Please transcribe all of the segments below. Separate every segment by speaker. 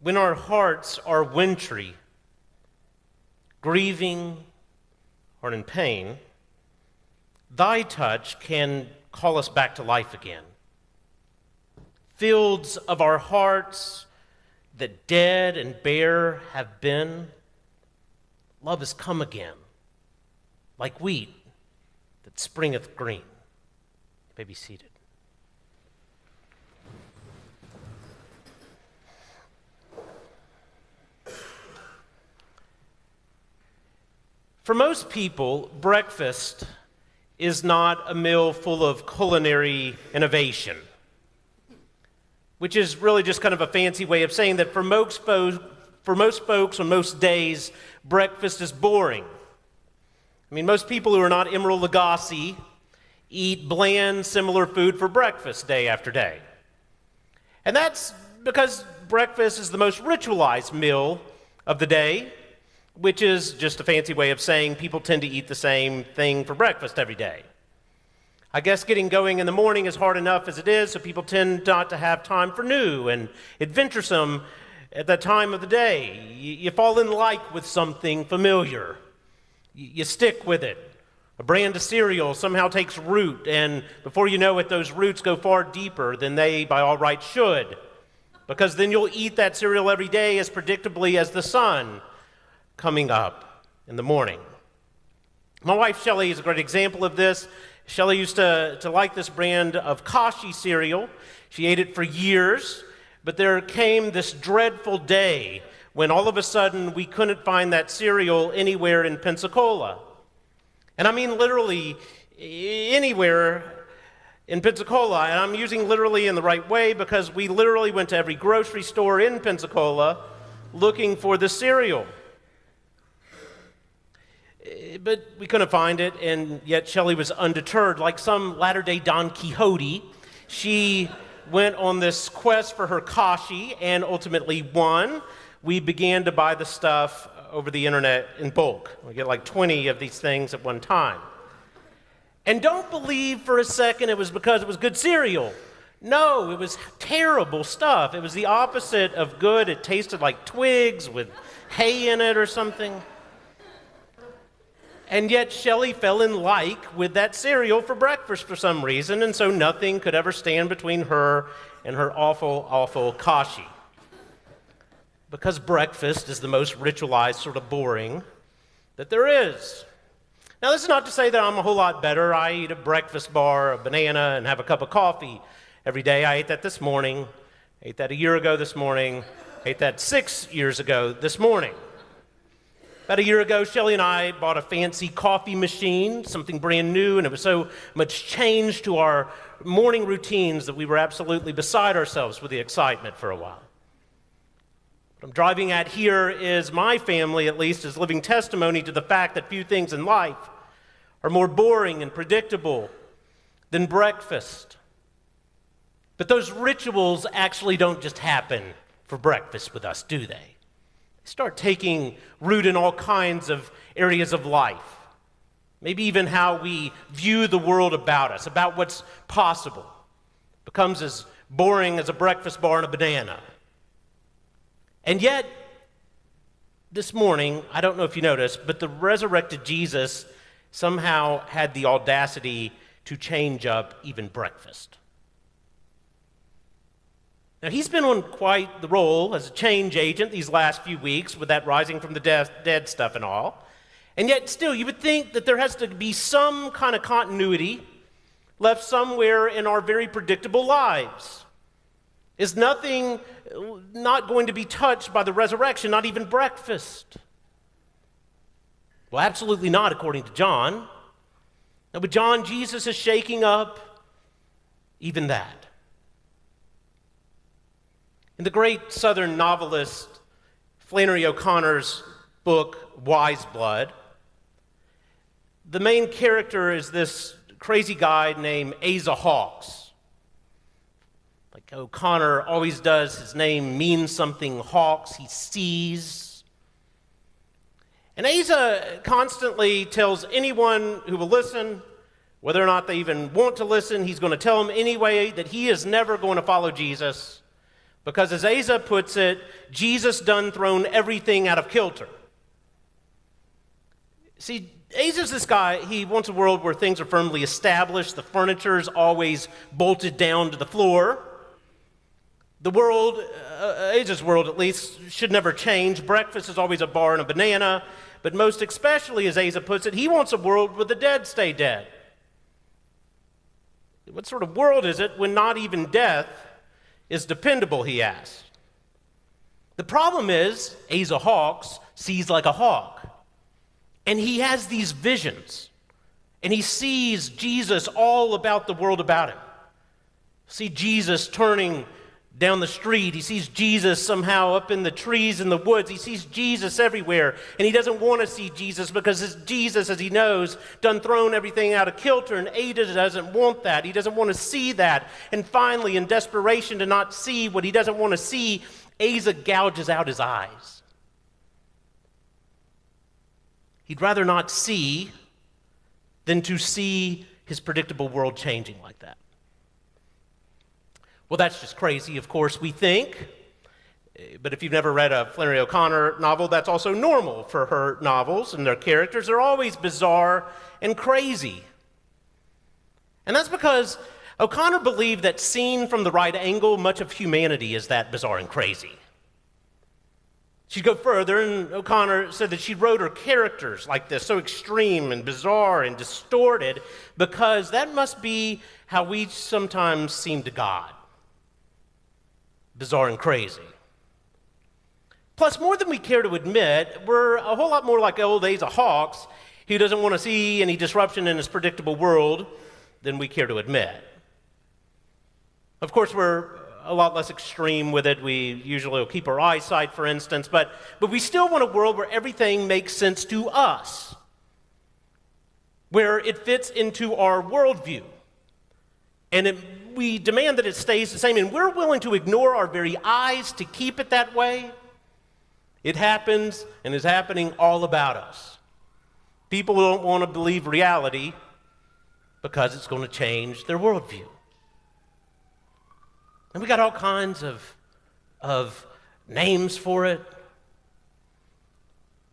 Speaker 1: when our hearts are wintry, grieving, or in pain, thy touch can call us back to life again. Fields of our hearts that dead and bare have been, love has come again, like wheat that springeth green. You may be seated. For most people, breakfast is not a meal full of culinary innovation, which is really just kind of a fancy way of saying that for most folks on most days, breakfast is boring. I mean, most people who are not Emeril Lagasse eat bland, similar food for breakfast day after day. And that's because breakfast is the most ritualized meal of the day, which is just a fancy way of saying people tend to eat the same thing for breakfast every day. I guess getting going in the morning is hard enough as it is, so people tend not to have time for new and adventuresome at that time of the day. You fall in like with something familiar. You stick with it. A brand of cereal somehow takes root, and before you know it, those roots go far deeper than they by all rights should, because then you'll eat that cereal every day as predictably as the sun coming up in the morning. My wife Shelley is a great example of this. Shelley used to like this brand of Kashi cereal. She ate it for years, but there came this dreadful day when all of a sudden we couldn't find that cereal anywhere in Pensacola. And I mean literally anywhere in Pensacola. And I'm using literally in the right way because we literally went to every grocery store in Pensacola looking for the cereal. But we couldn't find it, and yet Shelley was undeterred. Like some latter-day Don Quixote, she went on this quest for her Kashi and ultimately won. We began to buy the stuff over the internet in bulk. We get like 20 of these things at one time. And don't believe for a second it was because it was good cereal. No, it was terrible stuff. It was the opposite of good. It tasted like twigs with hay in it or something. And yet Shelley fell in like with that cereal for breakfast for some reason, and so nothing could ever stand between her and her awful, awful Kashi. Because breakfast is the most ritualized, sort of boring that there is. Now, this is not to say that I'm a whole lot better. I eat a breakfast bar, a banana, and have a cup of coffee every day. I ate that this morning. I ate that a year ago this morning. I ate that 6 years ago this morning. About a year ago, Shelley and I bought a fancy coffee machine, something brand new, and it was so much change to our morning routines that we were absolutely beside ourselves with the excitement for a while. What I'm driving at here is my family, at least, is living testimony to the fact that few things in life are more boring and predictable than breakfast. But those rituals actually don't just happen for breakfast with us, do they? Start taking root in all kinds of areas of life. Maybe even how we view the world about us, about what's possible. Becomes as boring as a breakfast bar and a banana. And yet, this morning, I don't know if you noticed, but the resurrected Jesus somehow had the audacity to change up even breakfast. Now, he's been on quite the roll as a change agent these last few weeks with that rising from the dead stuff and all. And yet still, you would think that there has to be some kind of continuity left somewhere in our very predictable lives. Is nothing not going to be touched by the resurrection, not even breakfast? Well, absolutely not, according to John. Now, with John, Jesus is shaking up even that. In the great Southern novelist Flannery O'Connor's book, Wise Blood, the main character is this crazy guy named Asa Hawks. Like O'Connor always does, his name means something, Hawks, he sees. And Asa constantly tells anyone who will listen, whether or not they even want to listen, he's going to tell them anyway that he is never going to follow Jesus, Because as Asa puts it, Jesus done thrown everything out of kilter. See, Asa's this guy, he wants a world where things are firmly established, the furniture is always bolted down to the floor. The world, Asa's world at least, should never change. Breakfast is always a bar and a banana. But most especially, as Asa puts it, he wants a world where the dead stay dead. What sort of world is it when not even death is dependable, he asks. The problem is, Asa Hawks sees like a hawk. And he has these visions. And he sees Jesus all about the world about him. See Jesus turning down the street. He sees Jesus somehow up in the trees in the woods. He sees Jesus everywhere. And he doesn't want to see Jesus because it's Jesus, as he knows, done thrown everything out of kilter. And Asa doesn't want that. He doesn't want to see that. And finally, in desperation to not see what he doesn't want to see, Asa gouges out his eyes. He'd rather not see than to see his predictable world changing like that. Well, that's just crazy, of course, we think. But if you've never read a Flannery O'Connor novel, that's also normal for her novels, and their characters are always bizarre and crazy. And that's because O'Connor believed that seen from the right angle, much of humanity is that bizarre and crazy. She'd go further, and O'Connor said that she wrote her characters like this, so extreme and bizarre and distorted, because that must be how we sometimes seem to God. Bizarre and crazy. Plus, more than we care to admit, we're a whole lot more like old Asa Hawks, who doesn't want to see any disruption in his predictable world than we care to admit. Of course, we're a lot less extreme with it. We usually will keep our eyesight, for instance, but we still want a world where everything makes sense to us, where it fits into our worldview. And we demand that it stays the same, and we're willing to ignore our very eyes to keep it that way. It happens and is happening all about us. People don't want to believe reality because it's going to change their worldview. And we got all kinds of names for it.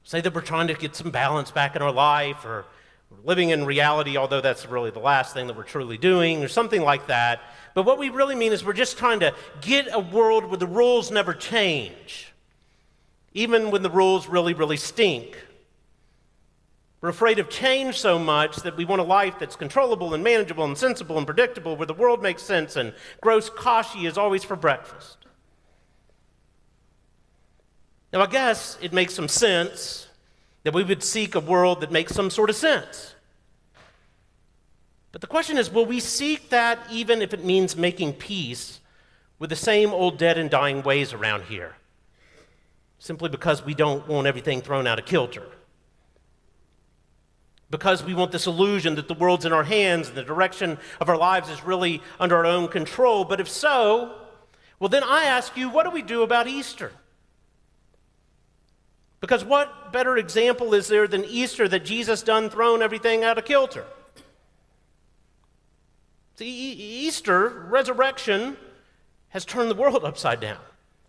Speaker 1: Say that we're trying to get some balance back in our life, or we're living in reality, although that's really the last thing that we're truly doing, or something like that. But what we really mean is we're just trying to get a world where the rules never change, even when the rules really, really stink. We're afraid of change so much that we want a life that's controllable and manageable and sensible and predictable, where the world makes sense and gross kashi is always for breakfast. Now, I guess it makes some sense that we would seek a world that makes some sort of sense. But the question is, will we seek that even if it means making peace with the same old dead and dying ways around here, simply because we don't want everything thrown out of kilter? Because we want this illusion that the world's in our hands and the direction of our lives is really under our own control. But if so, well, then I ask you, what do we do about Easter? Because what better example is there than Easter, that Jesus done thrown everything out of kilter? See, Easter, resurrection, has turned the world upside down,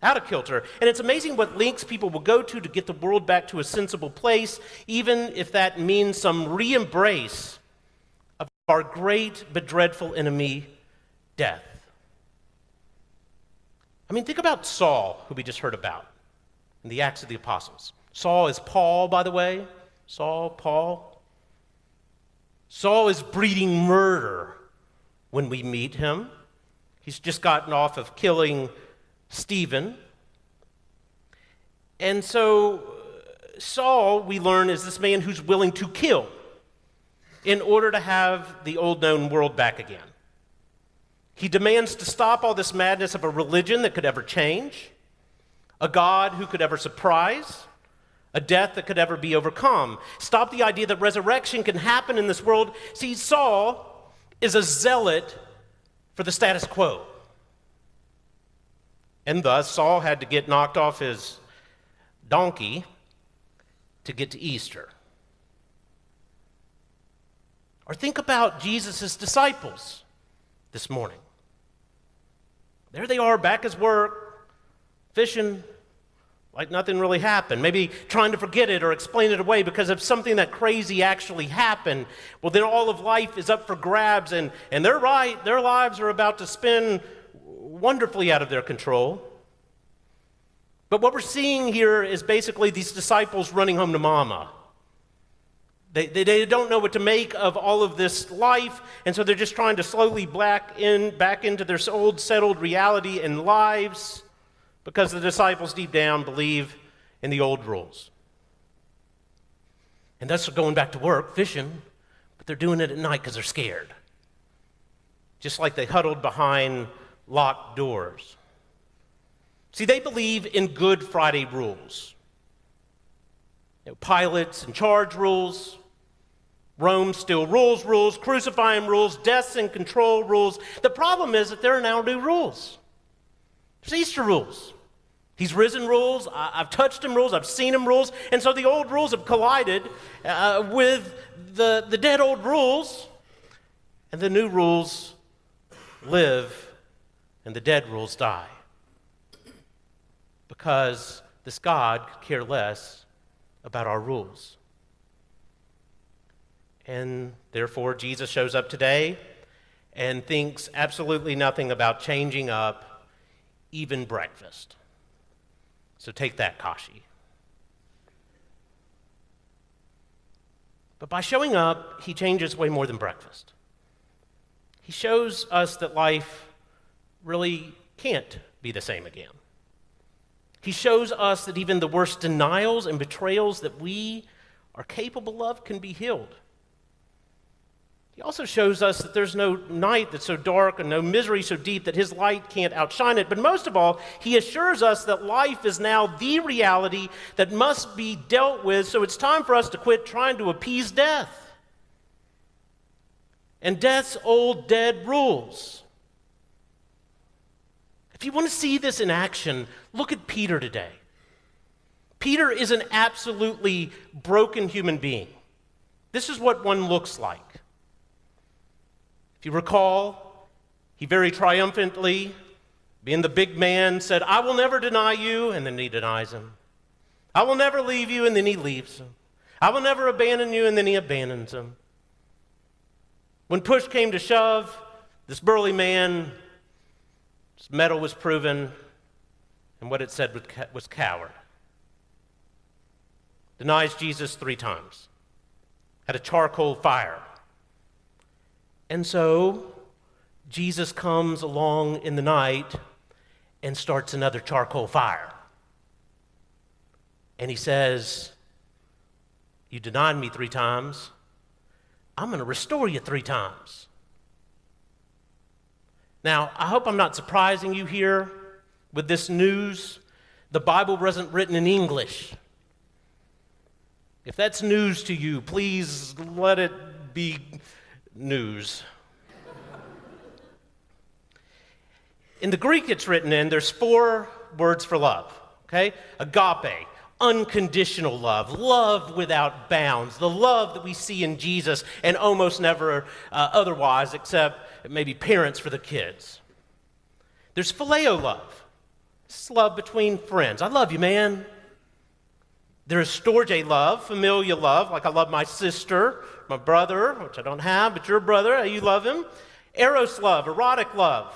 Speaker 1: out of kilter. And it's amazing what lengths people will go to get the world back to a sensible place, even if that means some re-embrace of our great but dreadful enemy, death. I mean, think about Saul, who we just heard about in the Acts of the Apostles. Saul is Paul, by the way. Paul. Saul is breeding murder when we meet him. He's just gotten off of killing Stephen. And so Saul, we learn, is this man who's willing to kill in order to have the old known world back again. He demands to stop all this madness of a religion that could ever change, a God who could ever surprise, a death that could ever be overcome. Stop the idea that resurrection can happen in this world. See, Saul is a zealot for the status quo. And thus, Saul had to get knocked off his donkey to get to Easter. Or think about Jesus' disciples this morning. There they are, back at work, fishing like nothing really happened, maybe trying to forget it or explain it away because if something that crazy actually happened, well, then all of life is up for grabs, and they're right, their lives are about to spin wonderfully out of their control. But what we're seeing here is basically these disciples running home to mama. They don't know what to make of all of this life, and so they're just trying to slowly back into their old settled reality and lives, because the disciples deep down believe in the old rules. And thus they're going back to work, fishing, but they're doing it at night because they're scared. Just like they huddled behind locked doors. See, they believe in Good Friday rules. Pilate's in charge rules, Rome still rules, crucifying rules, deaths and control rules. The problem is that there are now new rules. There's Easter rules. He's risen rules. I've touched him rules. I've seen him rules. And so the old rules have collided with the dead old rules. And the new rules live and the dead rules die. Because this God could care less about our rules. And therefore, Jesus shows up today and thinks absolutely nothing about changing up even breakfast. So take that, Kashi. But by showing up, he changes way more than breakfast. He shows us that life really can't be the same again. He shows us that even the worst denials and betrayals that we are capable of can be healed. He also shows us that there's no night that's so dark and no misery so deep that his light can't outshine it. But most of all, he assures us that life is now the reality that must be dealt with, so it's time for us to quit trying to appease death and death's old dead rules. If you want to see this in action, look at Peter today. Peter is an absolutely broken human being. This is what one looks like. If you recall, he very triumphantly, being the big man, said, "I will never deny you," and then he denies him. "I will never leave you," and then he leaves him. "I will never abandon you," and then he abandons him. When push came to shove, this burly man, his mettle was proven, and what it said was coward. Denies Jesus 3 times at a charcoal fire. And so, Jesus comes along in the night and starts another charcoal fire. And he says, "You denied me 3 times. I'm going to restore you 3 times. Now, I hope I'm not surprising you here with this news. The Bible wasn't written in English. If that's news to you, please let it be news. In the Greek it's written in, there's 4 words for love, okay? Agape, unconditional love, love without bounds, the love that we see in Jesus and almost never otherwise except maybe parents for the kids. There's phileo love. This is love between friends. I love you, man. There's storge love, familial love, like I love my sister, my brother, which I don't have, but your brother, you love him. Eros love, erotic love.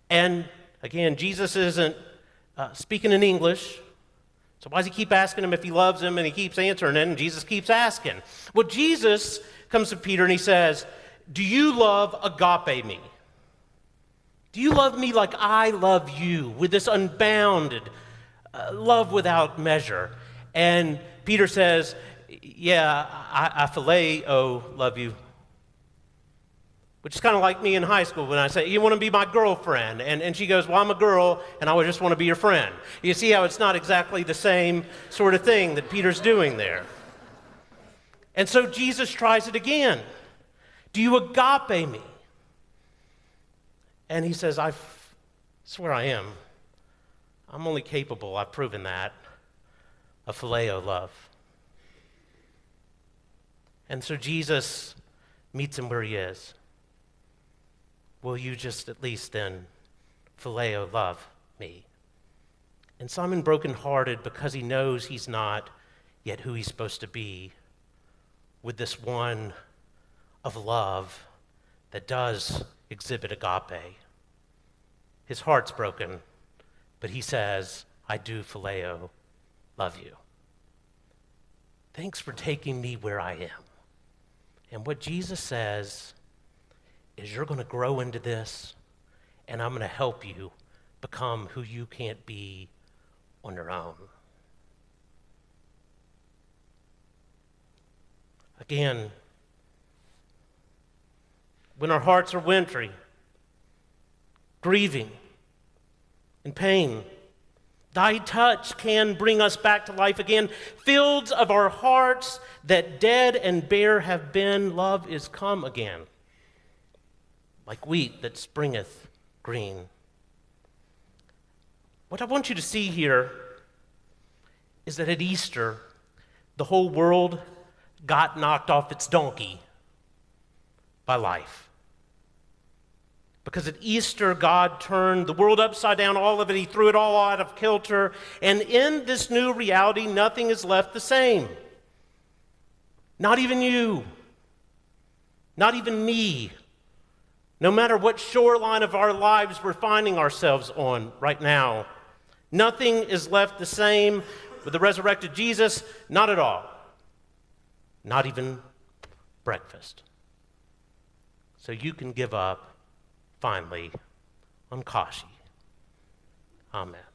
Speaker 1: And again, Jesus isn't speaking in English, so why does he keep asking him if he loves him, and he keeps answering it, and Jesus keeps asking? Well, Jesus comes to Peter and he says, "Do you love agape me? Do you love me like I love you, with this unbounded love without measure?" And Peter says, "Yeah, I phileo love you." Which is kind of like me in high school when I say, "You want to be my girlfriend?" And she goes, "Well, I'm a girl, and I just want to be your friend." You see how it's not exactly the same sort of thing that Peter's doing there. And so Jesus tries it again. "Do you agape me?" And he says, "I swear I am. I'm only capable, I've proven that, of phileo love." And so Jesus meets him where he is. "Will you just at least then phileo love me?" And Simon brokenhearted because he knows he's not yet who he's supposed to be with this one of love that does exhibit agape. His heart's broken, but he says, I do phileo, love you. Thanks for taking me where I am. And what Jesus says is you're going to grow into this, and I'm going to help you become who you can't be on your own. Again, when our hearts are wintry, grieving, in pain, thy touch can bring us back to life again. Fields of our hearts that dead and bare have been, love is come again, like wheat that springeth green. What I want you to see here is that at Easter, the whole world got knocked off its donkey by life. Because at Easter, God turned the world upside down, all of it. He threw it all out of kilter. And in this new reality, nothing is left the same. Not even you. Not even me. No matter what shoreline of our lives we're finding ourselves on right now, nothing is left the same with the resurrected Jesus. Not at all. Not even breakfast. So you can give up finally on Kashi. Amen.